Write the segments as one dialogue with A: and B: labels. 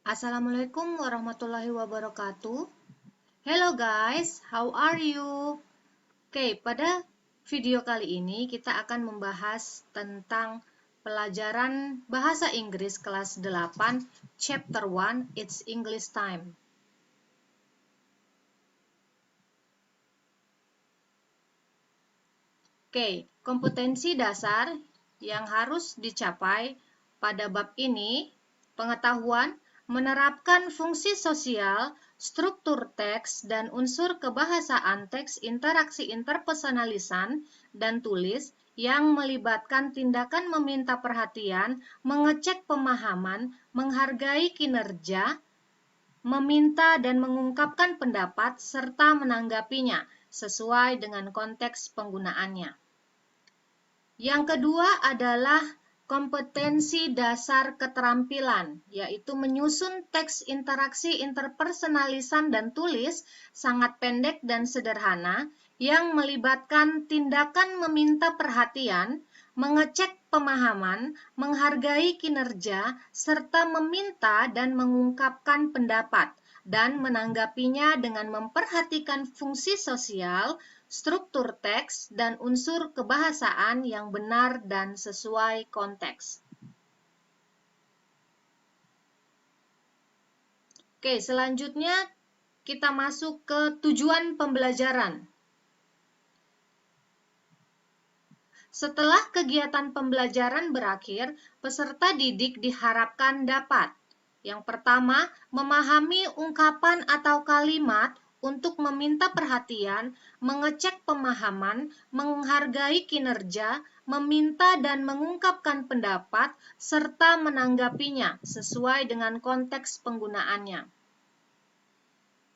A: Assalamualaikum warahmatullahi wabarakatuh. Hello guys, how are you? Oke, pada video kali ini kita akan membahas tentang pelajaran Bahasa Inggris kelas 8, Chapter 1, It's English Time. Oke, kompetensi dasar yang harus dicapai pada bab ini, pengetahuan menerapkan fungsi sosial, struktur teks, dan unsur kebahasaan teks interaksi interpersonalisan dan tulis yang melibatkan tindakan meminta perhatian, mengecek pemahaman, menghargai kinerja, meminta dan mengungkapkan pendapat, serta menanggapinya sesuai dengan konteks penggunaannya. Yang kedua adalah kompetensi dasar keterampilan, yaitu menyusun teks interaksi interpersonalisan dan tulis sangat pendek dan sederhana yang melibatkan tindakan meminta perhatian, mengecek pemahaman, menghargai kinerja, serta meminta dan mengungkapkan pendapat, dan menanggapinya dengan memperhatikan fungsi sosial, struktur teks, dan unsur kebahasaan yang benar dan sesuai konteks. Oke, selanjutnya kita masuk ke tujuan pembelajaran. Setelah kegiatan pembelajaran berakhir, peserta didik diharapkan dapat: yang pertama, memahami ungkapan atau kalimat untuk meminta perhatian, mengecek pemahaman, menghargai kinerja, meminta dan mengungkapkan pendapat, serta menanggapinya sesuai dengan konteks penggunaannya.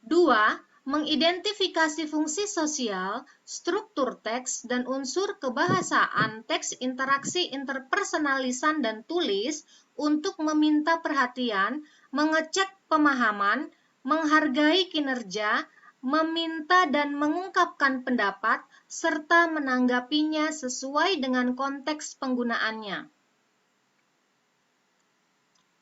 A: 2. Mengidentifikasi fungsi sosial, struktur teks, dan unsur kebahasaan teks interaksi interpersonalisan dan tulis untuk meminta perhatian, mengecek pemahaman, menghargai kinerja, meminta dan mengungkapkan pendapat, serta menanggapinya sesuai dengan konteks penggunaannya.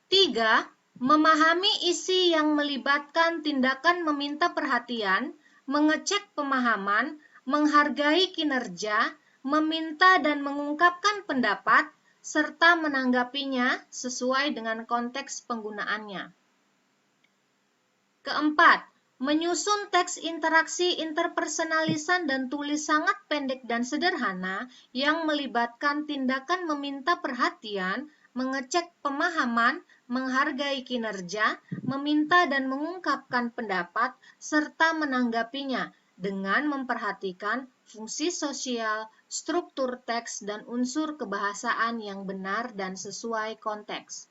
A: 3. Memahami isi yang melibatkan tindakan meminta perhatian, mengecek pemahaman, menghargai kinerja, meminta dan mengungkapkan pendapat, serta menanggapinya sesuai dengan konteks penggunaannya. Keempat, menyusun teks interaksi interpersonalisan dan tulis sangat pendek dan sederhana yang melibatkan tindakan meminta perhatian, mengecek pemahaman, menghargai kinerja, meminta dan mengungkapkan pendapat, serta menanggapinya dengan memperhatikan fungsi sosial, struktur teks, dan unsur kebahasaan yang benar dan sesuai konteks.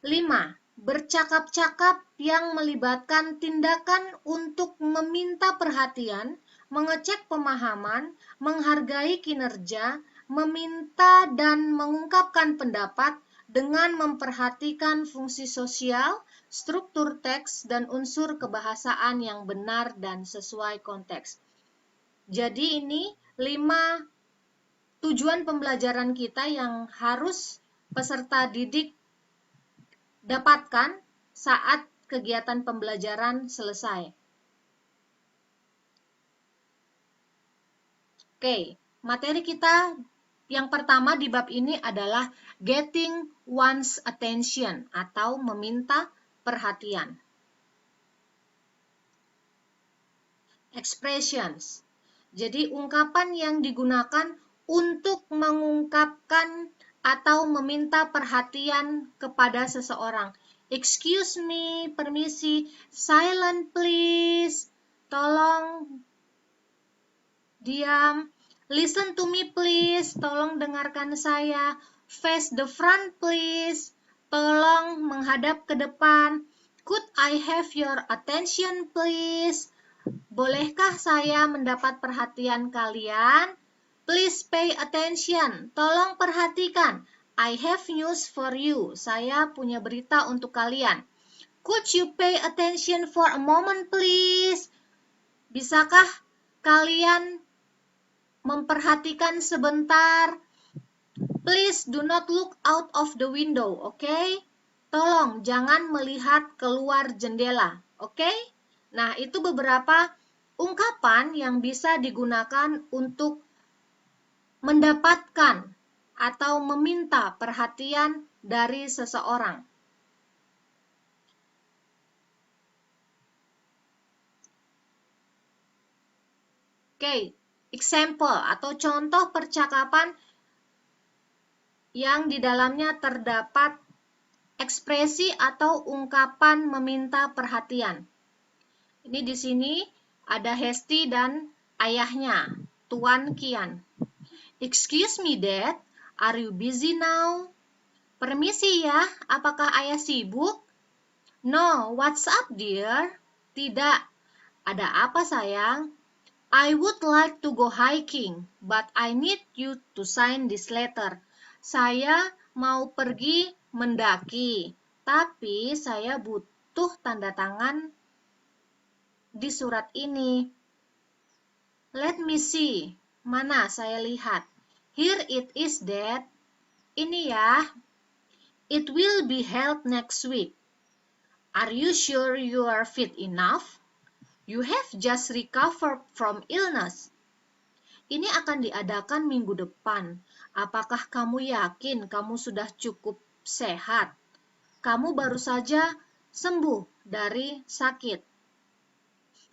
A: 5. Bercakap-cakap yang melibatkan tindakan untuk meminta perhatian, mengecek pemahaman, menghargai kinerja, meminta dan mengungkapkan pendapat dengan memperhatikan fungsi sosial, struktur teks, dan unsur kebahasaan yang benar dan sesuai konteks. Jadi ini 5 tujuan pembelajaran kita yang harus peserta didik dapatkan saat kegiatan pembelajaran selesai. Oke, materi kita yang pertama di bab ini adalah getting one's attention atau meminta perhatian. Expressions. Jadi ungkapan yang digunakan untuk mengungkapkan atau meminta perhatian kepada seseorang. Excuse me, permisi, silent please, tolong diam, listen to me please, tolong dengarkan saya, face the front please, tolong menghadap ke depan, could I have your attention please, bolehkah saya mendapat perhatian kalian? Please pay attention. Tolong perhatikan. I have news for you. Saya punya berita untuk kalian. Could you pay attention for a moment, please? Bisakah kalian memperhatikan sebentar? Please do not look out of the window, okay? tolong jangan melihat keluar jendela. Oke? Nah, itu beberapa ungkapan yang bisa digunakan untuk mendapatkan atau meminta perhatian dari seseorang. Oke, example atau contoh percakapan yang di dalamnya terdapat ekspresi atau ungkapan meminta perhatian. Ini di sini ada Hesti dan ayahnya, Tuan Kian. Excuse me, Dad. Are you busy now? Permisi ya, apakah ayah sibuk? No, what's up, dear? Tidak. Ada apa, sayang? I would like to go hiking, but I need you to sign this letter. Saya mau pergi mendaki, tapi saya butuh tanda tangan di surat ini. Let me see. Mana saya lihat? Here it is, Dad. Ini ya. It will be held next week. Are you sure you are fit enough? You have just recovered from illness. Ini akan diadakan minggu depan. Apakah kamu yakin kamu sudah cukup sehat? Kamu baru saja sembuh dari sakit.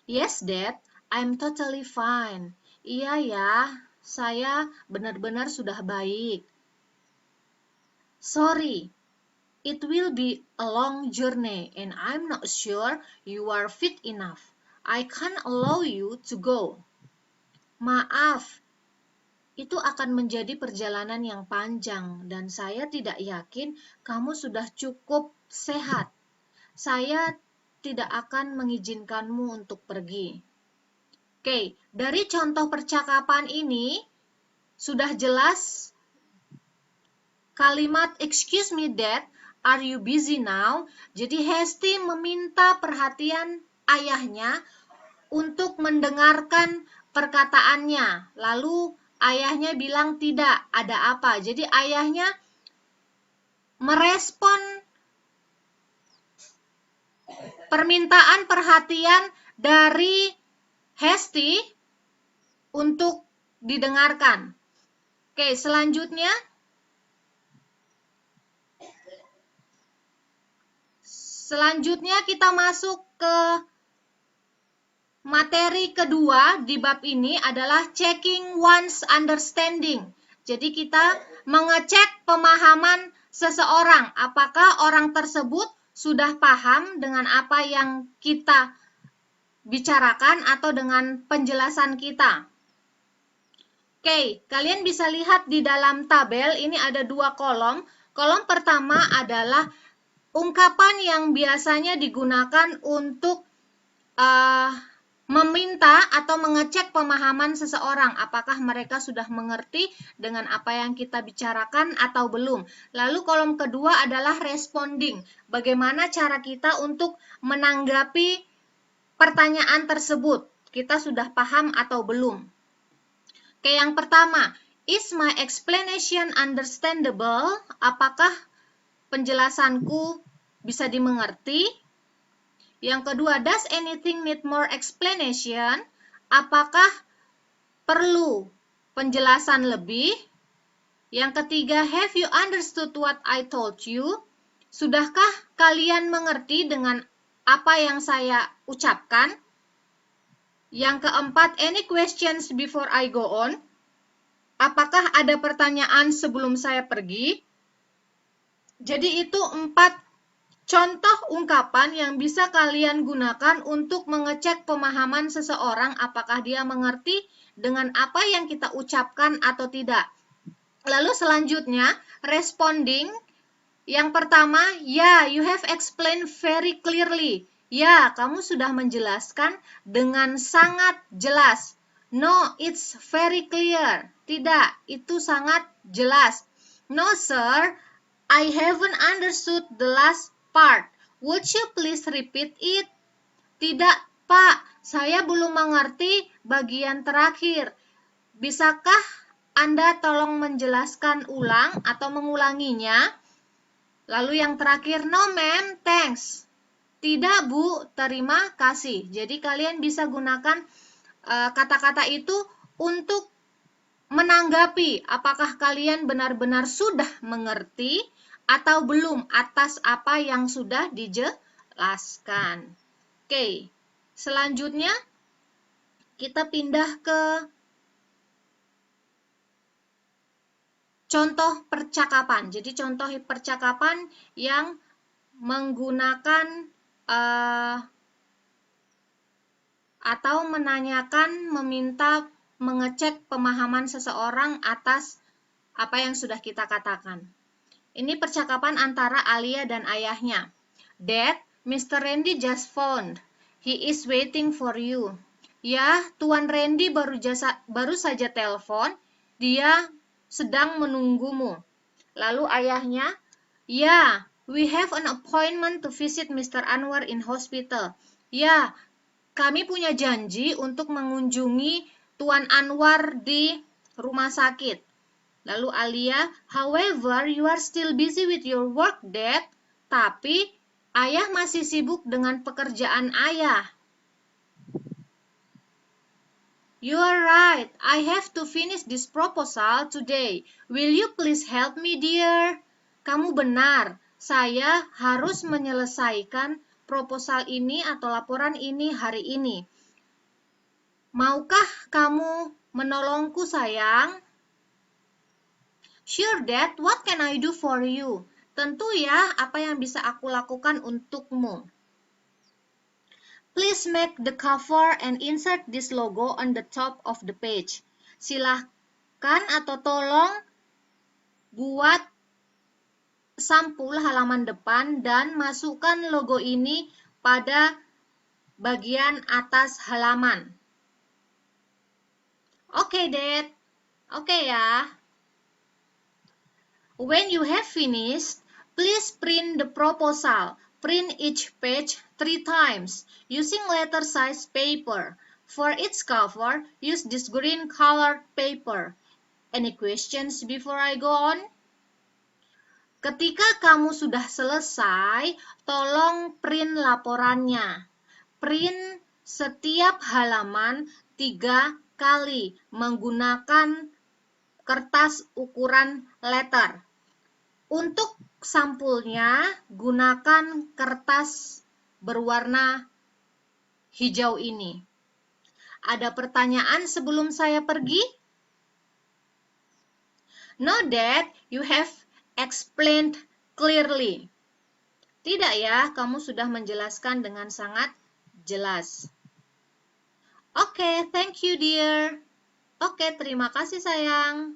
A: Yes, Dad, I'm totally fine. Iya ya, saya benar-benar sudah baik. Sorry, it will be a long journey and I'm not sure you are fit enough. I can't allow you to go. Maaf, itu akan menjadi perjalanan yang panjang dan saya tidak yakin kamu sudah cukup sehat. Saya tidak akan mengizinkanmu untuk pergi. Oke, dari contoh percakapan ini sudah jelas kalimat excuse me, Dad, are you busy now? Jadi Hesti meminta perhatian ayahnya untuk mendengarkan perkataannya. Lalu ayahnya bilang tidak, ada apa? Jadi ayahnya merespon permintaan perhatian dari Hesti untuk didengarkan. Oke, selanjutnya kita masuk ke materi kedua di bab ini adalah checking one's understanding. Jadi kita mengecek pemahaman seseorang. Apakah orang tersebut sudah paham dengan apa yang kita bicarakan atau dengan penjelasan kita. Oke, kalian bisa lihat di dalam tabel ini ada dua kolom. Kolom pertama adalah ungkapan yang biasanya digunakan untuk meminta atau mengecek pemahaman seseorang, apakah mereka sudah mengerti dengan apa yang kita bicarakan atau belum. Lalu kolom kedua adalah responding, bagaimana cara kita untuk menanggapi pertanyaan tersebut, kita sudah paham atau belum. Oke, yang pertama, is my explanation understandable? Apakah penjelasanku bisa dimengerti? Yang kedua, does anything need more explanation? Apakah perlu penjelasan lebih? Yang ketiga, have you understood what I told you? Sudahkah kalian mengerti dengan apa yang saya ucapkan? Yang keempat, any questions before I go on? Apakah ada pertanyaan sebelum saya pergi? Jadi itu 4 contoh ungkapan yang bisa kalian gunakan untuk mengecek pemahaman seseorang apakah dia mengerti dengan apa yang kita ucapkan atau tidak. Lalu selanjutnya, responding. Yang pertama, ya, you have explained very clearly. Ya, kamu sudah menjelaskan dengan sangat jelas. No, it's very clear. Tidak, itu sangat jelas. No, sir, I haven't understood the last part. Would you please repeat it? Tidak, Pak. Saya belum mengerti bagian terakhir. Bisakah Anda tolong menjelaskan ulang atau mengulanginya? Lalu yang terakhir, no ma'am, thanks. Tidak Bu, terima kasih. Jadi kalian bisa gunakan kata-kata itu untuk menanggapi apakah kalian benar-benar sudah mengerti atau belum atas apa yang sudah dijelaskan. Oke, selanjutnya kita pindah ke contoh percakapan. Jadi contoh percakapan yang menggunakan atau menanyakan, meminta, mengecek pemahaman seseorang atas apa yang sudah kita katakan. Ini percakapan antara Alia dan ayahnya. Dad, Mr. Randy just phoned. He is waiting for you. Ya, Tuan Randy baru saja telepon. Dia sedang menunggumu. Lalu ayahnya, ya, we have an appointment to visit Mr. Anwar in hospital. Ya, kami punya janji untuk mengunjungi Tuan Anwar di rumah sakit. Lalu Alia, however, you are still busy with your work, Dad. Tapi, ayah masih sibuk dengan pekerjaan ayah. You are right. I have to finish this proposal today. Will you please help me, dear? Kamu benar. Saya harus menyelesaikan proposal ini atau laporan ini hari ini. Maukah kamu menolongku, sayang? Sure, Dad. What can I do for you? Tentu ya, apa yang bisa aku lakukan untukmu? Please make the cover and insert this logo on the top of the page. Silahkan atau tolong buat sampul halaman depan dan masukkan logo ini pada bagian atas halaman. Oke, Dad. Oke ya. When you have finished, please print the proposal. Print each page 3 times using letter size paper. For its cover, use this green colored paper. Any questions before I go on? Ketika kamu sudah selesai, tolong print laporannya. Print setiap halaman 3 kali menggunakan kertas ukuran letter. Untuk sampulnya, gunakan kertas berwarna hijau ini. Ada pertanyaan sebelum saya pergi? No, Dad, you have explained clearly. Tidak ya, kamu sudah menjelaskan dengan sangat jelas. Oke, thank you, dear. Oke, terima kasih, sayang.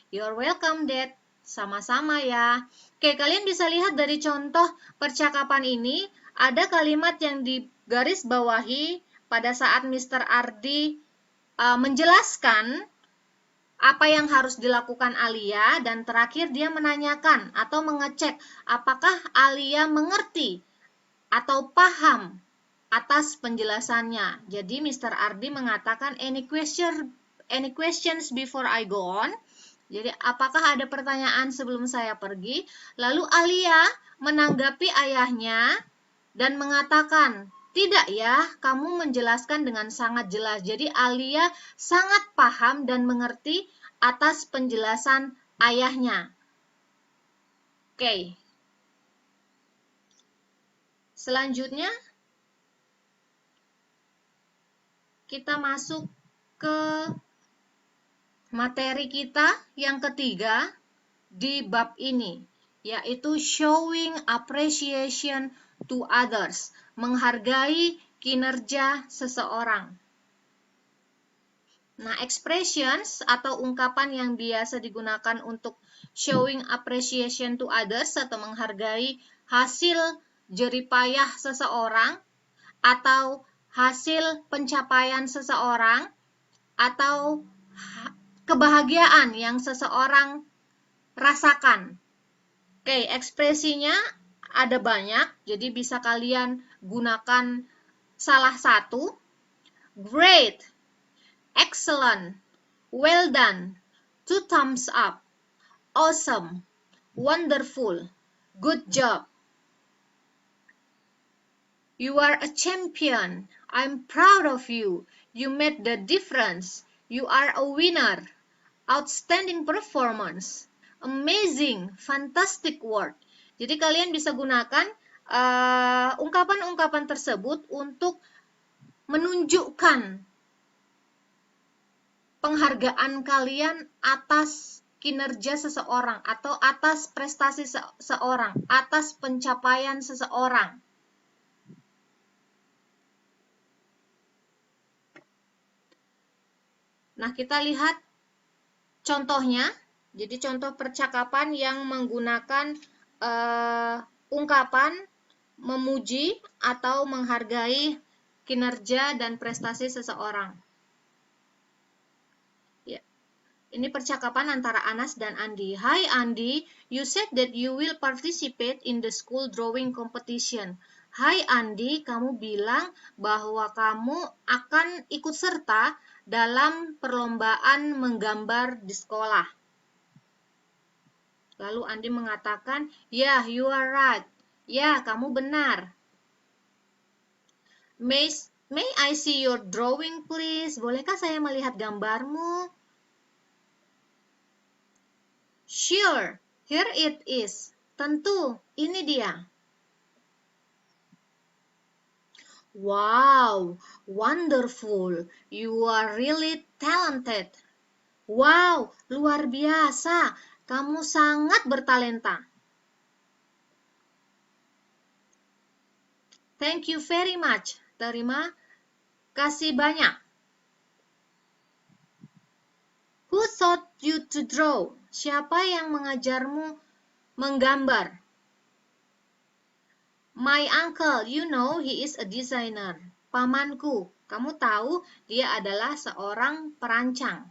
A: You're welcome, Dad. Sama-sama ya. Oke, kalian bisa lihat dari contoh percakapan ini, ada kalimat yang digaris bawahi pada saat Mr. Ardi menjelaskan apa yang harus dilakukan Alia, dan terakhir dia menanyakan atau mengecek apakah Alia mengerti atau paham atas penjelasannya. Jadi Mr. Ardi mengatakan any questions before I go on? Jadi, apakah ada pertanyaan sebelum saya pergi? Lalu Alia menanggapi ayahnya dan mengatakan, tidak ya, kamu menjelaskan dengan sangat jelas. Jadi, Alia sangat paham dan mengerti atas penjelasan ayahnya. Oke. Selanjutnya, kita masuk ke materi kita yang ketiga di bab ini, yaitu showing appreciation to others, menghargai kinerja seseorang. Nah, expressions atau ungkapan yang biasa digunakan untuk showing appreciation to others atau menghargai hasil jeripayah seseorang atau hasil pencapaian seseorang atau kebahagiaan yang seseorang rasakan. Oke, ekspresinya ada banyak, jadi bisa kalian gunakan salah satu. Great, excellent, well done, 2 thumbs up, awesome, wonderful, Good job. You are a champion. I'm proud of you. You made the difference. You are a winner. Outstanding performance. Amazing. Fantastic work. Jadi kalian bisa gunakan ungkapan-ungkapan tersebut untuk menunjukkan penghargaan kalian atas kinerja seseorang atau atas prestasi seseorang, atas pencapaian seseorang. Nah, kita lihat contohnya. Jadi contoh percakapan yang menggunakan ungkapan memuji atau menghargai kinerja dan prestasi seseorang. Ini percakapan antara Anas dan Andi. Hi Andi, you said that you will participate in the school drawing competition. Hai Andi, kamu bilang bahwa kamu akan ikut serta dalam perlombaan menggambar di sekolah. Lalu Andi mengatakan, yeah, you are right. Ya, kamu benar. May I see your drawing please? Bolehkah saya melihat gambarmu? Sure, here it is. Tentu, ini dia. Wow, wonderful. You are really talented. Wow, luar biasa. Kamu sangat bertalenta. Thank you very much. Terima kasih banyak. Who taught you to draw? Siapa yang mengajarmu menggambar? My uncle, you know he is a designer. Pamanku, kamu tahu dia adalah seorang perancang.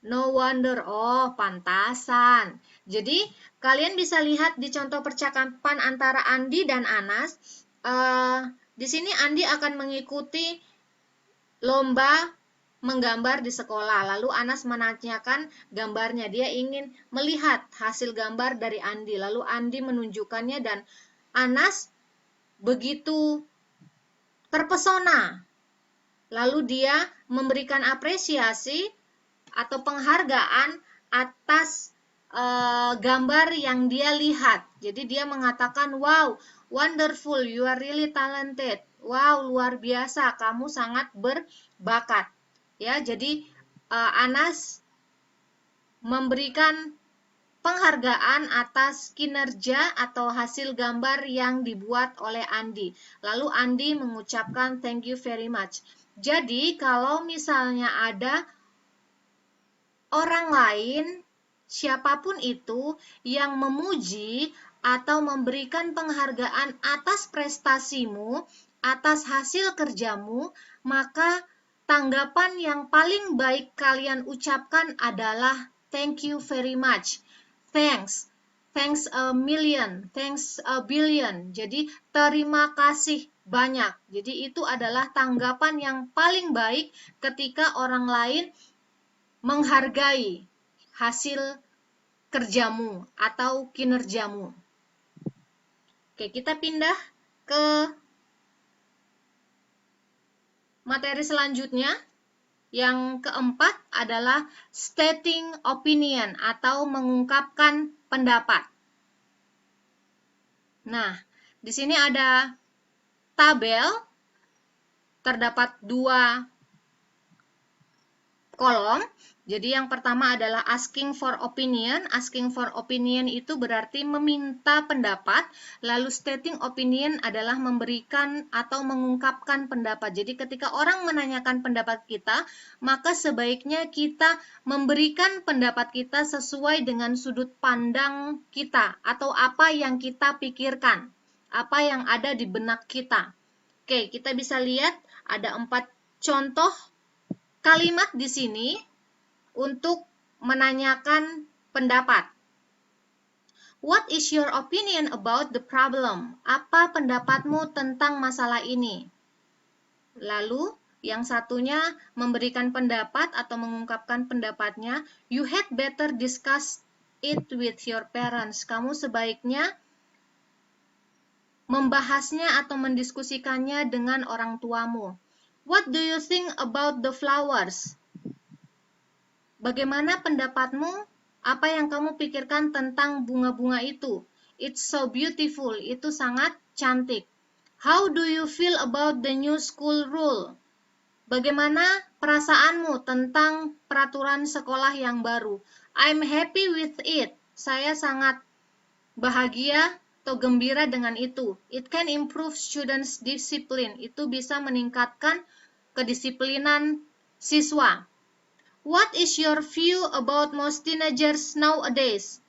A: No wonder, oh pantasan. Jadi kalian bisa lihat di contoh percakapan antara Andi dan Anas. Di sini Andi akan mengikuti lomba menggambar di sekolah. Lalu Anas menanyakan gambarnya. Dia ingin melihat hasil gambar dari Andi. Lalu Andi menunjukkannya dan Anas begitu terpesona. Lalu dia memberikan apresiasi atau penghargaan atas gambar yang dia lihat. Jadi dia mengatakan, wow, wonderful, you are really talented. Wow, luar biasa, kamu sangat berbakat. Ya, jadi Anas memberikan penghargaan atas kinerja atau hasil gambar yang dibuat oleh Andi. Lalu Andi mengucapkan thank you very much. Jadi kalau misalnya ada orang lain, siapapun itu yang memuji atau memberikan penghargaan atas prestasimu, atas hasil kerjamu, maka tanggapan yang paling baik kalian ucapkan adalah thank you very much. Thanks. Thanks a million. Thanks a billion. Jadi terima kasih banyak. Jadi itu adalah tanggapan yang paling baik ketika orang lain menghargai hasil kerjamu atau kinerjamu. Oke, kita pindah ke materi selanjutnya. Yang keempat adalah stating opinion atau mengungkapkan pendapat. Nah, di sini ada tabel, terdapat 2 kolom. Jadi yang pertama adalah asking for opinion. Asking for opinion itu berarti meminta pendapat. Lalu stating opinion adalah memberikan atau mengungkapkan pendapat. Jadi ketika orang menanyakan pendapat kita, maka sebaiknya kita memberikan pendapat kita sesuai dengan sudut pandang kita atau apa yang kita pikirkan, apa yang ada di benak kita. Oke, kita bisa lihat ada 4 contoh kalimat di sini untuk menanyakan pendapat. What is your opinion about the problem? Apa pendapatmu tentang masalah ini? Lalu, yang satunya memberikan pendapat atau mengungkapkan pendapatnya, you had better discuss it with your parents. Kamu sebaiknya membahasnya atau mendiskusikannya dengan orang tuamu. What do you think about the flowers? Bagaimana pendapatmu? Apa yang kamu pikirkan tentang bunga-bunga itu? It's so beautiful. Itu sangat cantik. How do you feel about the new school rule? Bagaimana perasaanmu tentang peraturan sekolah yang baru? I'm happy with it. Saya sangat bahagia atau gembira dengan itu. It can improve students' discipline. Itu bisa meningkatkan kedisiplinan siswa. What is your view about most teenagers nowadays?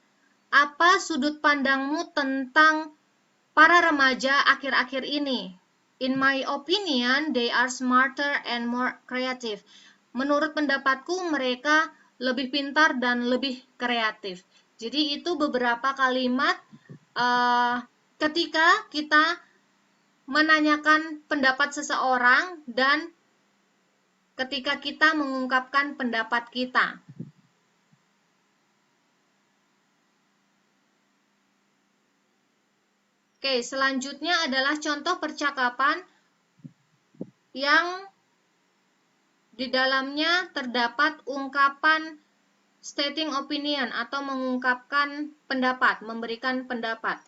A: Apa sudut pandangmu tentang para remaja akhir-akhir ini? In my opinion, they are smarter and more creative. Menurut pendapatku, mereka lebih pintar dan lebih kreatif. Jadi itu beberapa kalimat ketika kita menanyakan pendapat seseorang dan ketika kita mengungkapkan pendapat kita. Oke, selanjutnya adalah contoh percakapan yang di dalamnya terdapat ungkapan stating opinion atau mengungkapkan pendapat, memberikan pendapat.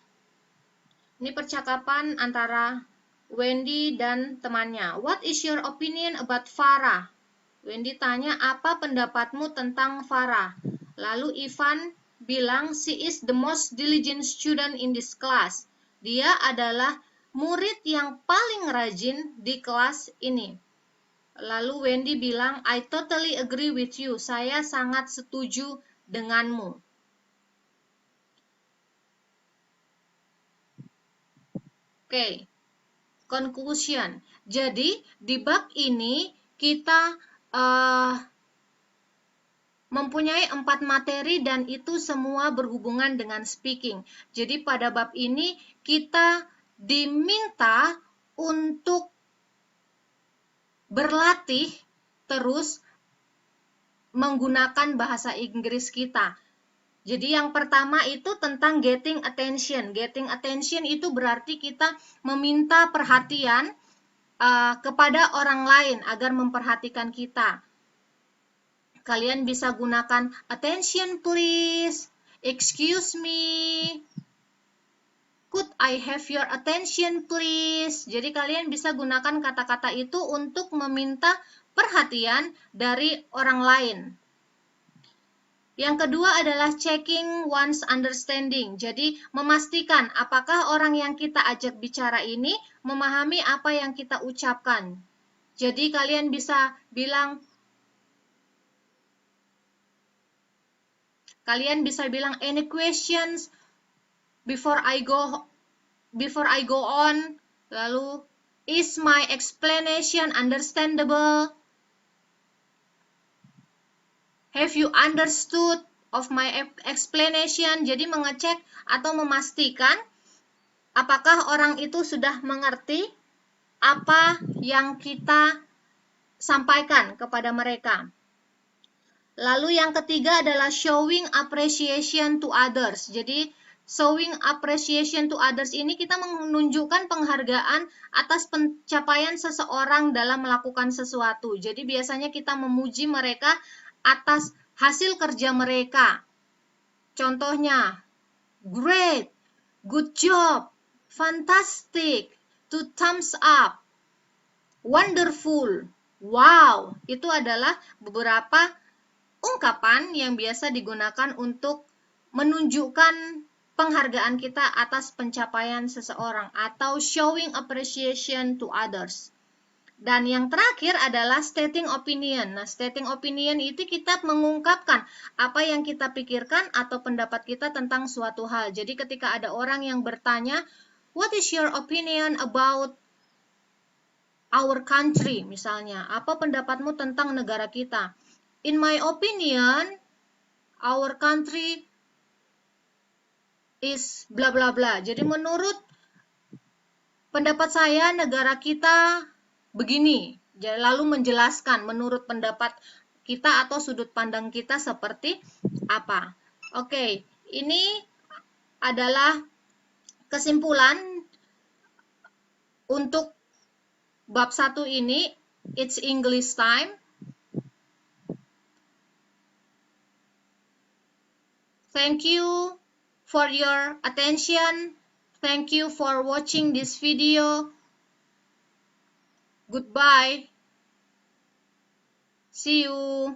A: Ini percakapan antara Wendy dan temannya. What is your opinion about Farah? Wendy tanya, apa pendapatmu tentang Farah? Lalu Ivan bilang, she is the most diligent student in this class. Dia adalah murid yang paling rajin di kelas ini. Lalu Wendy bilang, I totally agree with you. Saya sangat setuju denganmu. Oke, conclusion. Jadi, di bab ini kita mempunyai 4 materi dan itu semua berhubungan dengan speaking. Jadi, pada bab ini kita diminta untuk berlatih terus menggunakan bahasa Inggris kita. Jadi yang pertama itu tentang getting attention. Getting attention itu berarti kita meminta perhatian kepada orang lain agar memperhatikan kita. Kalian bisa gunakan attention please, excuse me, could I have your attention please. Jadi kalian bisa gunakan kata-kata itu untuk meminta perhatian dari orang lain. Yang kedua adalah checking one's understanding. Jadi memastikan apakah orang yang kita ajak bicara ini memahami apa yang kita ucapkan. Jadi kalian bisa bilang any questions before I go on. Lalu, is my explanation understandable? Have you understood of my explanation? Jadi mengecek atau memastikan apakah orang itu sudah mengerti apa yang kita sampaikan kepada mereka. Lalu yang ketiga adalah showing appreciation to others. Jadi showing appreciation to others ini kita menunjukkan penghargaan atas pencapaian seseorang dalam melakukan sesuatu. Jadi biasanya kita memuji mereka atas hasil kerja mereka. Contohnya, great, good job, fantastic, 2 thumbs up, wonderful, wow. Itu adalah beberapa ungkapan yang biasa digunakan untuk menunjukkan penghargaan kita atas pencapaian seseorang atau showing appreciation to others. Dan yang terakhir adalah stating opinion. Nah, stating opinion itu kita mengungkapkan apa yang kita pikirkan atau pendapat kita tentang suatu hal. Jadi ketika ada orang yang bertanya, what is your opinion about our country? Misalnya, apa pendapatmu tentang negara kita? In my opinion, our country is bla bla bla. Jadi menurut pendapat saya negara kita begini. Lalu menjelaskan menurut pendapat kita atau sudut pandang kita seperti apa. Oke, Ini adalah kesimpulan untuk bab 1 ini. It's English time. Thank you for your attention. Thank you for watching this video. Goodbye. See you.